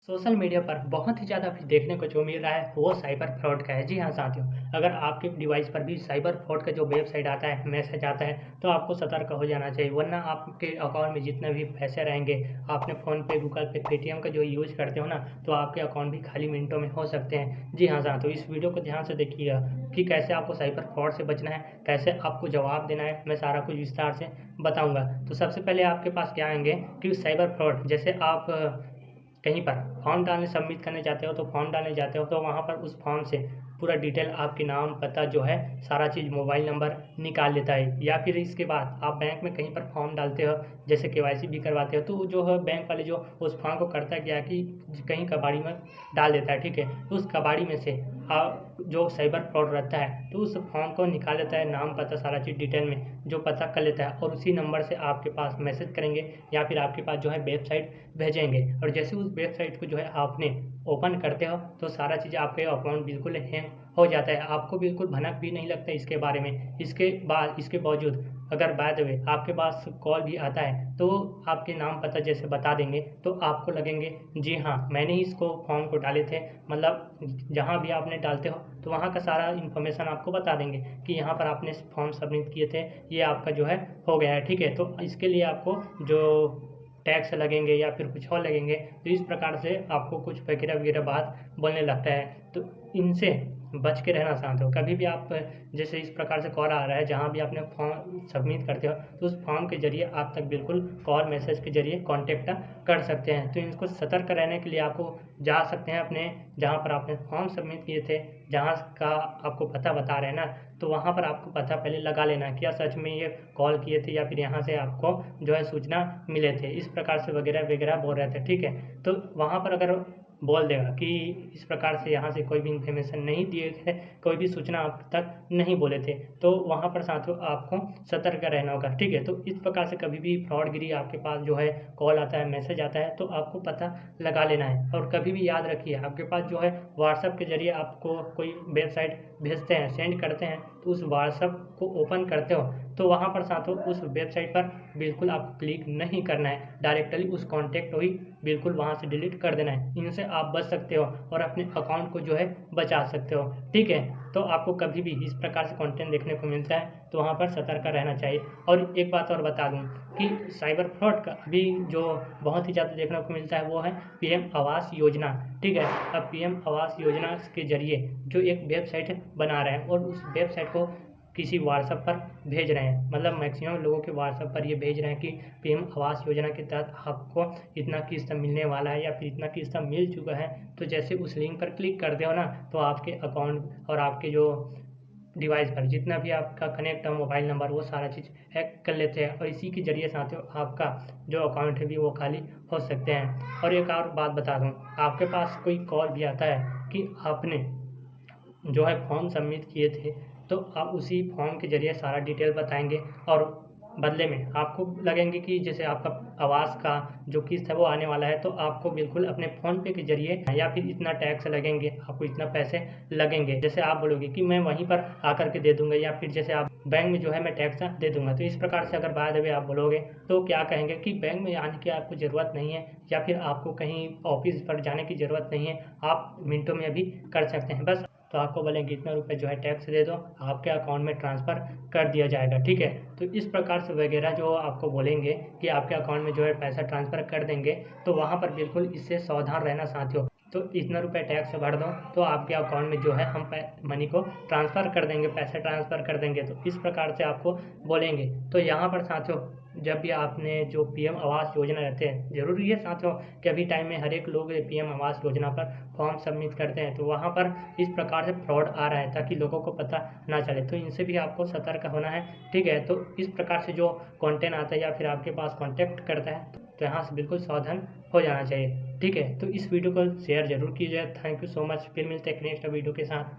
Social media पर बहुत ही ज़्यादा अभी देखने को जो मिल रहा है वो साइबर फ्रॉड का है। जी हाँ साथियों, अगर आपके डिवाइस पर भी साइबर फ्रॉड का जो वेबसाइट आता है, मैसेज आता है, तो आपको सतर्क हो जाना चाहिए, वरना आपके अकाउंट में जितने भी पैसे रहेंगे, आपने फ़ोनपे, गूगल पे, पेटीएम का जो यूज़ करते हो ना, तो आपके अकाउंट भी खाली मिनटों में हो सकते हैं। जी हाँ साथियों, इस वीडियो को ध्यान से देखिएगा कि कैसे आपको साइबर फ्रॉड से बचना है, कैसे आपको जवाब देना है, मैं सारा कुछ विस्तार से बताऊँगा। तो सबसे पहले आपके पास क्या आएँगे कि साइबर फ्रॉड जैसे आप कहीं पर फॉर्म डालने सबमिट करने जाते हो, तो फॉर्म डालने जाते हो, तो वहाँ पर उस फॉर्म से पूरा डिटेल आपके नाम, पता जो है सारा चीज़, मोबाइल नंबर निकाल लेता है। या फिर इसके बाद आप बैंक में कहीं पर फॉर्म डालते हो, जैसे केवाईसी भी करवाते हो, तो जो है बैंक वाले जो उस फॉर्म को करता है क्या कि कहीं कबाड़ी में डाल देता है, ठीक है? तो उस कबाड़ी में से जो साइबर फ्रॉड रहता है, तो उस फॉर्म को निकाल लेता है, नाम, पता सारा चीज़ डिटेल में जो पता कर लेता है, और उसी नंबर से आपके पास मैसेज करेंगे या फिर आपके पास जो है वेबसाइट भेजेंगे। और जैसे उस वेबसाइट को जो है आपने ओपन करते हो, तो सारा चीज़ आपके अकाउंट बिल्कुल हैंग हो जाता है। आपको बिल्कुल भनक भी नहीं लगता इसके बारे में। इसके बावजूद अगर बाय द वे आपके पास कॉल भी आता है, तो आपके नाम, पता जैसे बता देंगे, तो आपको लगेंगे जी हाँ, मैंने ही इसको फॉर्म को डाले थे। मतलब जहाँ भी आपने डालते हो, तो वहाँ का सारा इन्फॉर्मेशन आपको बता देंगे कि यहाँ पर आपने फॉर्म सबमिट किए थे, ये आपका जो है हो गया है, ठीक है? तो इसके लिए आपको जो टैक्स लगेंगे या फिर कुछ और लगेंगे, तो इस प्रकार से आपको कुछ वगैरह-वगैरह बात बोलने लगता है। तो इनसे बच के रहना साथियों हो। कभी भी आप जैसे इस प्रकार से कॉल आ रहा है, जहाँ भी आपने फॉर्म सबमिट करते हो, तो उस फॉर्म के ज़रिए आप तक बिल्कुल कॉल, मैसेज के ज़रिए कॉन्टैक्ट कर सकते हैं। तो इनको सतर्क रहने के लिए आपको जा सकते हैं अपने जहाँ पर आपने फॉर्म सबमिट किए थे, जहाँ का आपको पता बता रहे हैं ना, तो वहाँ पर आपको पता पहले लगा लेना है, क्या सच में ये कॉल किए थे या फिर यहाँ से आपको जो है सूचना मिले थे। इस प्रकार से वगैरह-वगैरह बोल रहे थे, ठीक है? तो वहाँ पर अगर बोल देगा कि इस प्रकार से यहाँ से कोई भी इन्फॉर्मेशन नहीं दिए थे, कोई भी सूचना आप तक नहीं बोले थे, तो वहाँ पर साथियों आपको सतर्क रहना होगा, ठीक है? तो इस प्रकार से कभी भी फ्रॉडगिरी आपके पास जो है कॉल आता है, मैसेज आता है, तो आपको पता लगा लेना है। और कभी भी याद रखिए, आपके पास जो है व्हाट्सएप के ज़रिए आपको कोई वेबसाइट भेजते हैं, सेंड करते हैं, तो उस व्हाट्सएप को ओपन करते हो, तो वहाँ पर साथियों उस वेबसाइट पर बिल्कुल आपको क्लिक नहीं करना है, डायरेक्टली उस कॉन्टैक्ट को ही बिल्कुल वहाँ से डिलीट कर देना है। इनसे आप बच सकते हो और अपने अकाउंट को जो है बचा सकते हो, ठीक है? तो आपको कभी भी इस प्रकार से कंटेंट देखने को मिलता है, तो वहाँ पर सतर्क रहना चाहिए। और एक बात और बता दूँ कि साइबर फ्रॉड का अभी जो बहुत ही ज़्यादा देखने को मिलता है, वो है पीएम आवास योजना, ठीक है? अब पीएम आवास योजना के ज़रिए जो एक वेबसाइट बना रहे हैं और उस वेबसाइट को किसी व्हाट्सएप पर भेज रहे हैं, मतलब मैक्सिमम लोगों के व्हाट्सएप पर ये भेज रहे हैं कि पीएम आवास योजना के तहत आपको इतना किस्त मिलने वाला है या फिर इतना किस्त मिल चुका है। तो जैसे उस लिंक पर क्लिक करते हो ना, तो आपके अकाउंट और आपके जो डिवाइस पर जितना भी आपका कनेक्ट है मोबाइल नंबर, वो सारा चीज़ हैक कर लेते हैं, और इसी के ज़रिए साथियों आपका जो अकाउंट है भी वो खाली हो सकते हैं। और एक और बात बता दूँ, आपके पास कोई कॉल भी आता है कि आपने जो है फॉर्म सबमिट किए थे, तो आप उसी फॉर्म के ज़रिए सारा डिटेल बताएँगे, और बदले में आपको लगेंगे कि जैसे आपका आवास का जो किस्त है वो आने वाला है, तो आपको बिल्कुल अपने फ़ोनपे के ज़रिए या फिर इतना टैक्स लगेंगे, आपको इतना पैसे लगेंगे। जैसे आप बोलोगे कि मैं वहीं पर आकर के दे दूँगा, या फिर जैसे आप बैंक में जो है मैं टैक्स दे दूँगा। तो इस प्रकार से अगर बाय द वे आप बोलोगे, तो क्या कहेंगे कि बैंक में आने की आपको ज़रूरत नहीं है, या फिर आपको कहीं ऑफ़िस पर जाने की ज़रूरत नहीं है, आप मिनटों में अभी कर सकते हैं। बस तो आपको बोलेंगे इतना रुपए जो है टैक्स दे दो, आपके अकाउंट में ट्रांसफ़र कर दिया जाएगा, ठीक है? तो इस प्रकार से वगैरह जो आपको बोलेंगे कि आपके अकाउंट में जो है पैसा ट्रांसफ़र कर देंगे, तो वहाँ पर बिल्कुल इससे सावधान रहना साथियों। तो इतना रुपए टैक्स भर दो, तो आपके अकाउंट में जो है हम मनी को ट्रांसफ़र कर देंगे, पैसे ट्रांसफ़र कर देंगे, तो इस प्रकार से आपको बोलेंगे। तो यहाँ पर साथियों जब भी आपने जो पीएम आवास योजना रहते हैं, ज़रूरी है साथियों कि अभी टाइम में हर एक लोग पीएम आवास योजना पर फॉर्म सबमिट करते हैं, तो वहाँ पर इस प्रकार से फ्रॉड आ रहा है ताकि लोगों को पता ना चले, तो इनसे भी आपको सतर्क होना है, ठीक है? तो इस प्रकार से जो कंटेंट आता है या फिर आपके पास कॉन्टैक्ट करता है, तो यहाँ से बिल्कुल सावधान हो जाना चाहिए, ठीक है? तो इस वीडियो को शेयर ज़रूर कीजिए। Thank you so much. फिर मिलते हैं एक नेक्स्ट वीडियो के साथ।